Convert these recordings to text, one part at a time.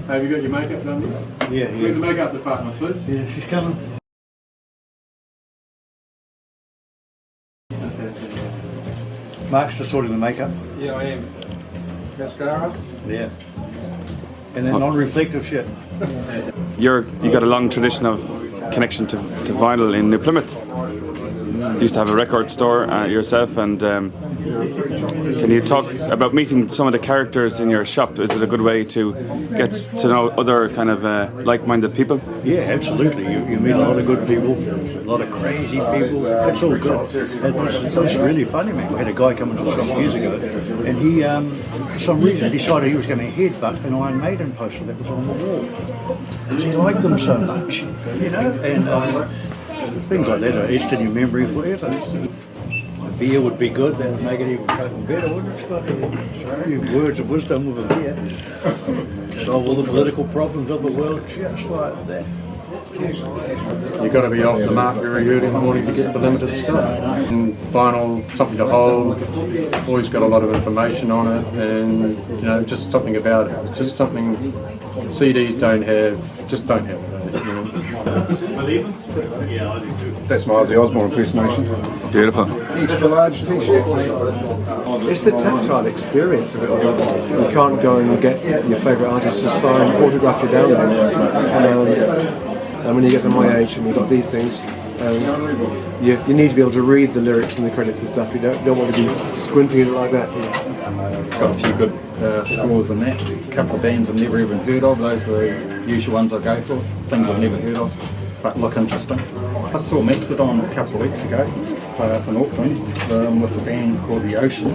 Have you got your makeup done yet? Yeah. Where's the makeup department, please? Yeah, she's coming. Mark's just sorting the makeup. Yeah, I am. Mascara? Yeah. And then non-reflective shit. You got a long tradition of connection to vinyl in New Plymouth. You used to have a record store yourself, and can you talk about meeting some of the characters in your shop? Is it a good way to get to know other kind of like-minded people? Yeah, absolutely. You meet a lot of good people, a lot of crazy people. It's all good. It was really funny, man. We had a guy come into the shop years ago, and he, for some reason, decided he was going to headbutt an Iron Maiden poster that was on the wall. Because he liked them so much, you know? And things like that are etched in your memory forever. A beer would be good, that would make it even fucking better, wouldn't it? A few words of wisdom with a beer. Solve all the political problems of the world, just like that. You've got to be off the mark very early in the morning to get the limited stuff. And vinyl, something to hold, always got a lot of information on it, and you know, just something about it. It's just something CDs don't have, just don't have it. You know? That's my Ozzy Osbourne impersonation. Beautiful. Extra large t-shirt. It's the tactile experience of it all. You can't go and get your favourite artist to sign, autograph you down. And when you get to my age and you've got these things, you need to be able to read the lyrics and the credits and stuff. You don't want to be squinting at it like that. Got a few good scores in that. A couple of bands I've never even heard of. Those are the usual ones I go for. Things I've never heard of, but look interesting. I saw Mastodon a couple of weeks ago up in Auckland with a band called The Ocean.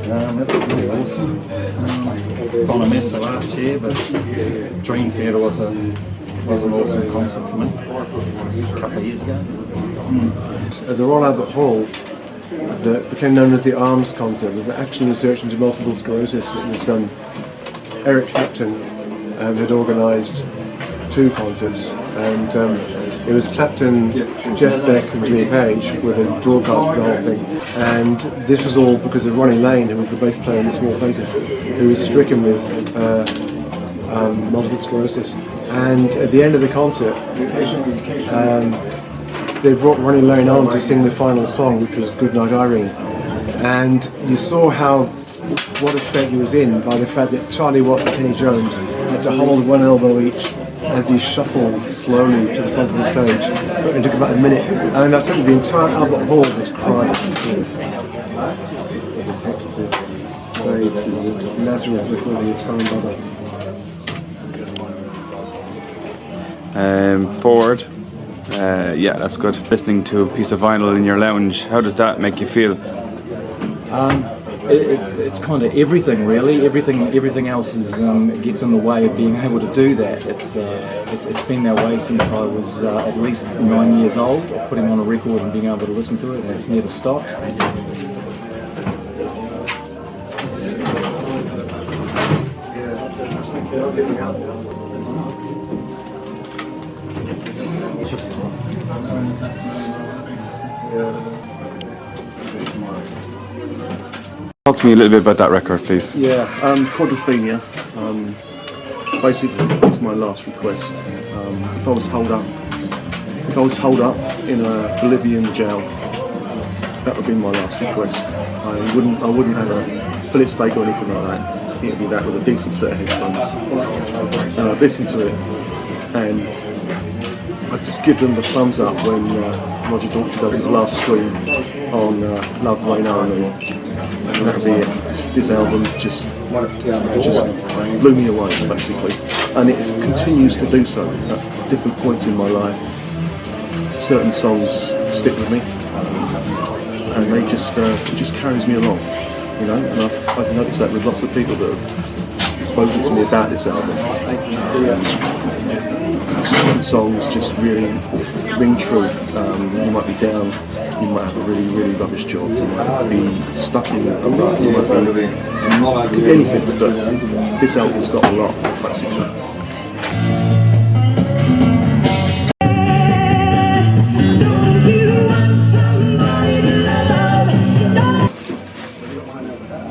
That was really awesome. Gone a mess last year, but Dream Theatre was an awesome concert for me. A couple of years ago. The Royal Albert Hall that became known as the Arms Concert was action research into multiple sclerosis. It was Eric Clapton had organised 2 concerts, and it was Clapton, Jeff Beck and Jimmy Page with a broadcast for the whole thing. And this was all because of Ronnie Lane, who was the bass player in the Small Faces, who was stricken with multiple sclerosis. And at the end of the concert, they brought Ronnie Lane on to sing the final song, which was Goodnight Irene. And you saw what a state he was in by the fact that Charlie Watts and Kenny Jones had to hold one elbow each as he shuffled slowly to the front of the stage. It took about a minute, and I think the entire Albert Hall was crying. The text to Dave is Nazareth recording his son brother. Forward. Yeah, that's good. Listening to a piece of vinyl in your lounge, how does that make you feel? It's kind of everything, really. Everything else gets in the way of being able to do that. It's been that way since I was at least 9 years old, of putting on a record and being able to listen to it, and it's never stopped. Talk to me a little bit about that record, please. Yeah, Quadrophenia. Basically, it's my last request. If I was holed up in a Bolivian jail, that would be my last request. I wouldn't have a fillet steak or anything like that. It'd be that with a decent set of headphones. And I'd listen to it, and I'd just give them the thumbs up when Roger Daltrey does his last stream on Love Rain On. And that'll be it. This album just blew me away, basically, and it continues to do so at different points in my life. Certain songs stick with me, and it just carries me along, you know. And I've noticed that with lots of people that have spoken to me about this album. Certain songs just really ring true. You might be down, you might have a really, really rubbish job, you might be stuck in a rut, you might be could be anything, but this album's got a lot, basically.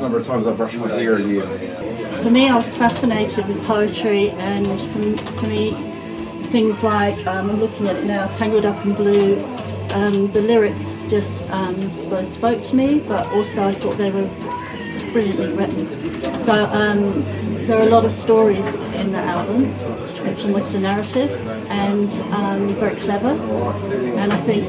Number of times I brush my hair a year. for me, I was fascinated with poetry, and for me, things like, I'm looking at it now, Tangled Up in Blue, the lyrics just spoke to me, but also I thought they were brilliantly written. So there are a lot of stories in that album. It's almost a narrative, and very clever. And I think,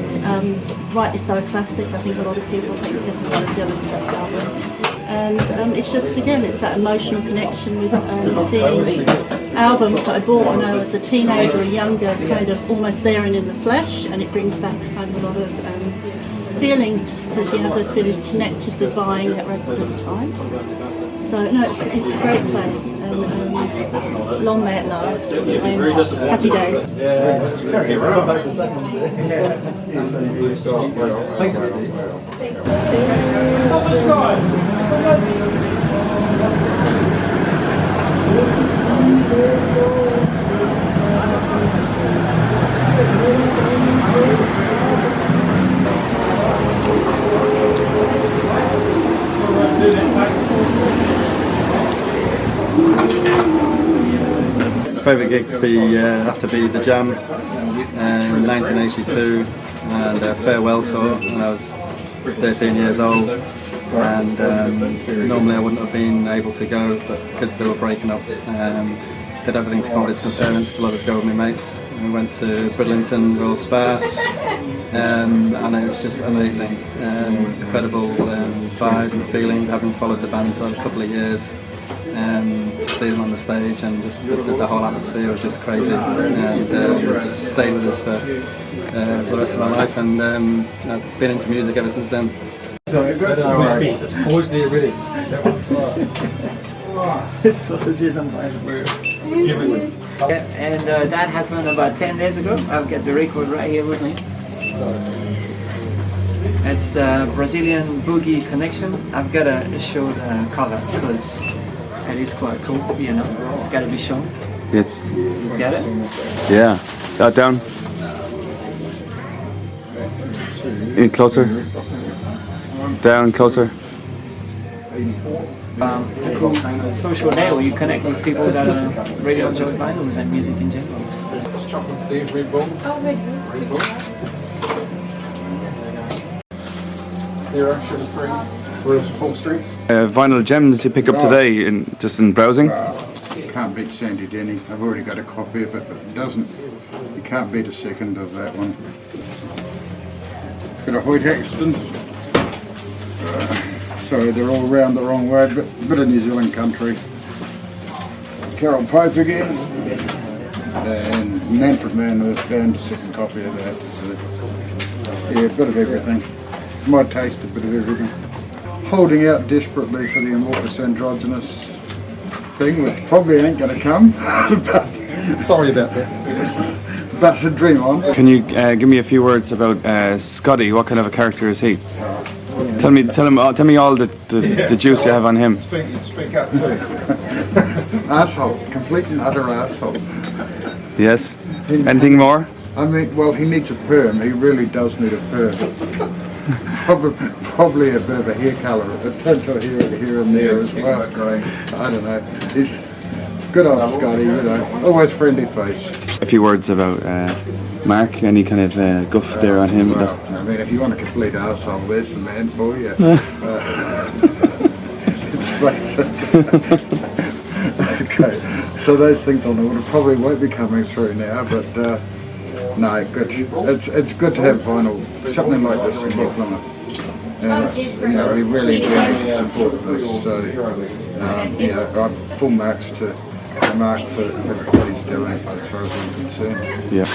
rightly so, a classic. I think a lot of people think this is one of Dylan's best albums. And it's just, again, it's that emotional connection with seeing albums that I bought when I was a teenager and younger, kind of almost there and in the flesh, and it brings back kind of a lot of feelings, because you have those feelings connected with buying that record at the time. So no, it's a great place, and long may it last. Happy days. Favourite gig would have to be the Jam in 1982, and a farewell tour when I was 13 years old, and normally I wouldn't have been able to go, but because they were breaking up, did everything to convince my parents to let us go with my mates. We went to Bridlington Royal Spa, and it was just amazing, incredible vibe and feeling, having followed the band for a couple of years. To see them on the stage, and just the whole atmosphere was just crazy, and just stayed with us for the rest of my life, and I've been into music ever since then. And that happened about 10 days ago. I've got the record right here with me. It's the Brazilian Boogie Connection. I've got to show the cover because it is quite cool, you know. It's got to be shown. Yes. You get it? Yeah. That down. In closer. Down closer. Social day where you connect with people that really enjoy vinyls and music in general. Vinyl gems you picked up today, just in browsing. Can't beat Sandy Denny. I've already got a copy of it, but it doesn't. You can't beat a second of that one. Got a Hoyt Haxton. Sorry, they're all round the wrong way. Bit of New Zealand country. Carol Pope again. And Manfred Mann was down to second copy of that. So, yeah, a bit of everything. My taste, a bit of everything. Holding out desperately for the amorphous androgynous thing, which probably ain't going to come. But Sorry about that. But dream on. Can you give me a few words about Scotty? What kind of a character is he? Tell me all the juice you have on him. Speak up too. Asshole, complete and utter asshole. Yes. Anything more? I mean, well, he needs a perm. He really does need a perm. Probably a bit of a hair colour, a tint of here and there as well. I don't know. He's good old Scotty, you know. Always friendly face. A few words about Mark. Any kind of guff there on him? Well, I mean, if you want a complete arsehole, there's the man for you. Let's face it. Okay, so those things on order probably won't be coming through now, but no, good. It's good to have vinyl, something like this in New Plymouth, and it's, you know, we really do need to support this. So yeah, full marks to Mark for what he's doing as far as I'm concerned. Yeah.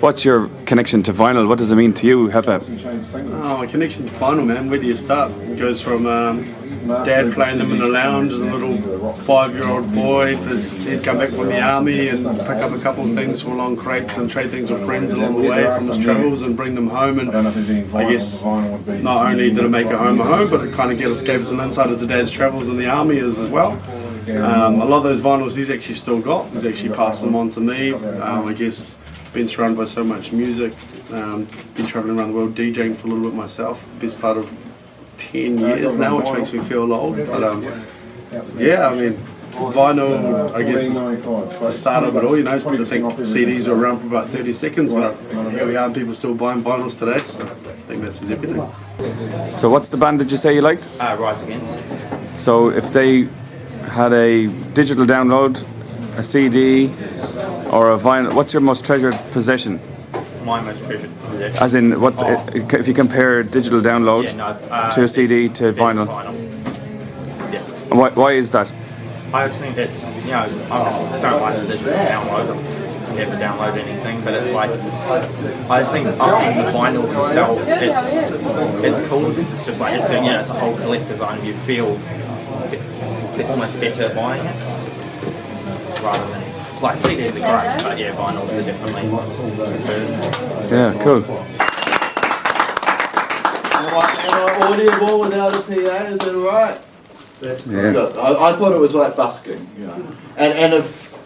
What's your connection to vinyl? What does it mean to you, Hepa? Oh, my connection to vinyl, man. Where do you start? It goes from Dad playing them in the lounge as a little 5-year-old boy. He'd come back from the army and pick up a couple of things from long crates and trade things with friends along the way from his travels and bring them home. And I guess not only did it make it home, but it kind of gave us an insight into Dad's travels in the army as well. A lot of those vinyls he's actually still got. He's actually passed them on to me. I guess been surrounded by so much music. Been travelling around the world DJing for a little bit myself. Best part of 10 years now, which makes me feel old. But yeah, I mean, vinyl, I guess, the start of it all, you know, I think CDs were around for about 30 seconds, but here we are, and people still buying vinyls today, so I think this is everything. So what's the band did you say you liked? Rise Against. So if they had a digital download, a CD, or a vinyl, what's your most treasured possession? My most treasured possession. As in, what's if you compare digital download to a CD to vinyl? Yeah. Why is that? I just think it's, you know, I don't like the digital download. I've never downloaded anything, but it's like, I just think the vinyl itself, it's cool because it's just like, it's a, you know, it's a whole collector's item. You feel almost better buying it rather than, like, CDs are great, but yeah, vinyls are definitely preferred. Yeah, cool. Am I audible without a PA? Is that alright? Yeah. Look, I thought it was like busking, you know.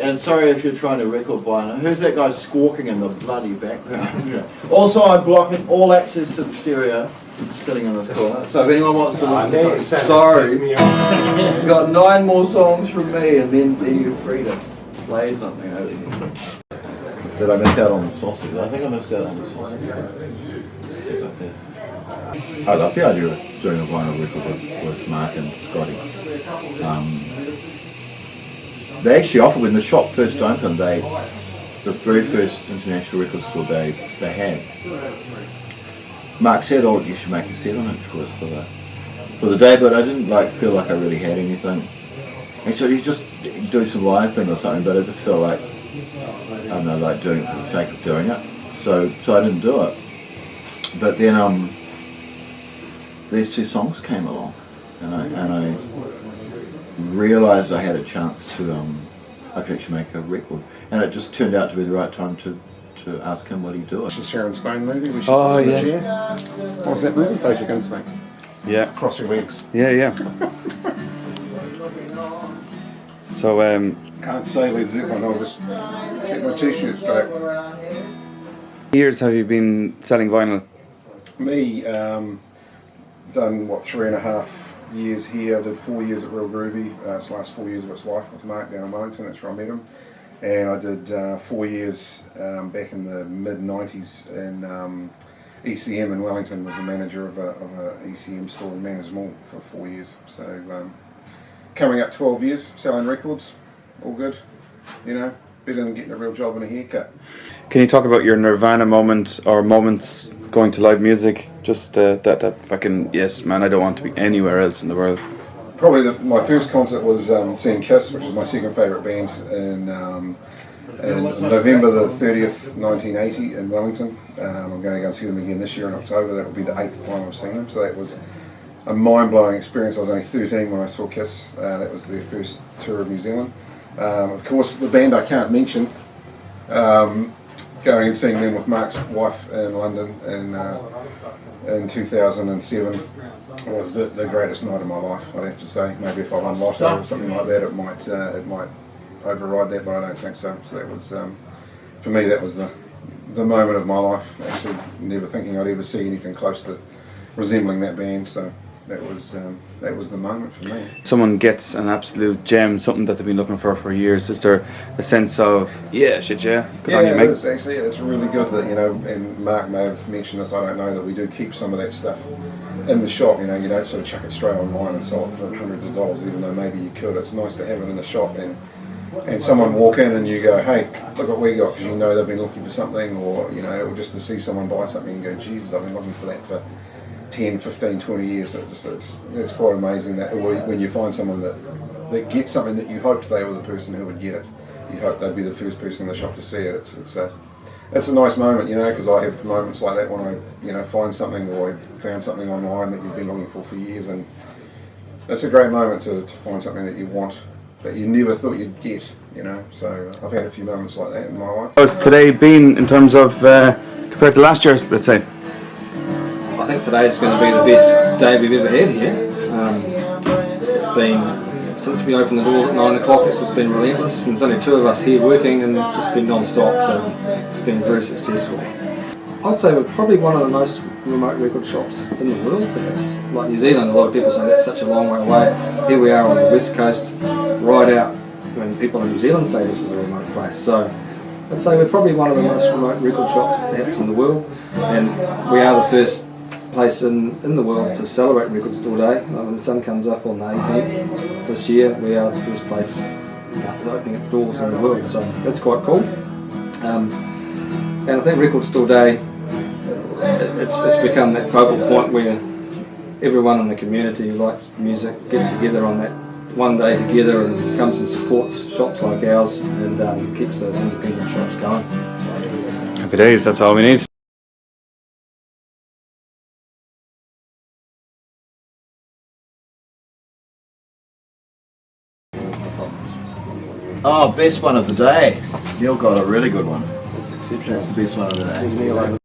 And sorry if you're trying to record vinyl. Who's that guy squawking in the bloody background? You know. Also, I'm blocking all access to the stereo sitting in this corner. So if anyone wants to listen, sorry. You've got 9 more songs from me, and then you're free to play something over here. Did I miss out on the sausage? I think I missed out on the sausage. I love the idea of doing a vinyl record with Mark and Scotty. They actually offered, when the shop first opened, the very first international record store they had. Mark said, "Oh, you should make a set on it for us for the day," but I didn't feel like I really had anything. And so you just do some live thing or something, but it just felt like, I don't know, like doing it for the sake of doing it. So I didn't do it. But then these 2 songs came along, and I realised I had a chance to I could actually make a record, and it just turned out to be the right time to ask him would he do it. The Sharon Stone movie, we should Oh, sit in yeah. the chair. What was that movie? Basic Instinct. Yeah. Cross your legs. Yeah. So Can't say Led Zeppelin, I'll just get my t-shirt straight. years have you been selling vinyl? Me, done 3.5 years here. I did 4 years at Real Groovy. It's the last 4 years of its life with Mark down in Wellington. That's where I met him. And I did 4 years back in the mid-90s in ECM in Wellington. Was the manager of a ECM store and managed them all for 4 years. So coming up 12 years selling records, all good. You know, better than getting a real job and a haircut. Can you talk about your Nirvana moment or moments going to live music? Just that fucking, yes man, I don't want to be anywhere else in the world. Probably my first concert was seeing Kiss, which is my second favourite band, in November the 30th, 1980 in Wellington. I'm going to go and see them again this year in October. That will be the 8th time I've seen them, so that was a mind-blowing experience. I was only 13 when I saw Kiss. That was their first tour of New Zealand. Of course, the band I can't mention, going and seeing them with Mark's wife in London in 2007 was the greatest night of my life, I'd have to say. Maybe if I won lotto or something like that, it might override that, but I don't think so. So that was, for me, that was the moment of my life. Actually, never thinking I'd ever see anything close to resembling that band. So that was the moment for me. Someone gets an absolute gem, something that they've been looking for years. Is there a sense of, yeah, good on you, mate? It is actually. It's really good that, you know, and Mark may have mentioned this, I don't know, that we do keep some of that stuff in the shop. You know, you don't sort of chuck it straight online and sell it for hundreds of dollars, even though maybe you could. It's nice to have it in the shop and someone walk in and you go, hey, look what we got, because you know they've been looking for something, or, you know, or just to see someone buy something and go, Jesus, I've been looking for that for 10, 15, 20 years. It's quite amazing that when you find someone that gets something that you hoped they were the person who would get it. You hope they'd be the first person in the shop to see it. It's a nice moment, you know, because I have moments like that when I, you know, find something, or I found something online that you've been looking for years, and it's a great moment to find something that you want, that you never thought you'd get, you know. So I've had a few moments like that in my life. How's today been in terms of compared to last year, let's say? I think today is going to be the best day we've ever had here. It's been, since we opened the doors at 9 o'clock, it's just been relentless. And there's only 2 of us here working, and it's just been non-stop, so it's been very successful. I'd say we're probably one of the most remote record shops in the world, perhaps. Like New Zealand, a lot of people say that's such a long way away. Here we are on the west coast, right out when people in New Zealand say this is a remote place. So I'd say we're probably one of the most remote record shops perhaps in the world, and we are the first place in the world to celebrate Record Store Day. When the sun comes up on the 18th this year, we are the first place opening its doors in the world, so that's quite cool. And I think Record Store Day, it's become that focal point where everyone in the community who likes music gets together on that one day together and comes and supports shops like ours and keeps those independent shops going. Happy days, that's all we need. Oh, best one of the day. Neil got a really good one. That's the best one of the day.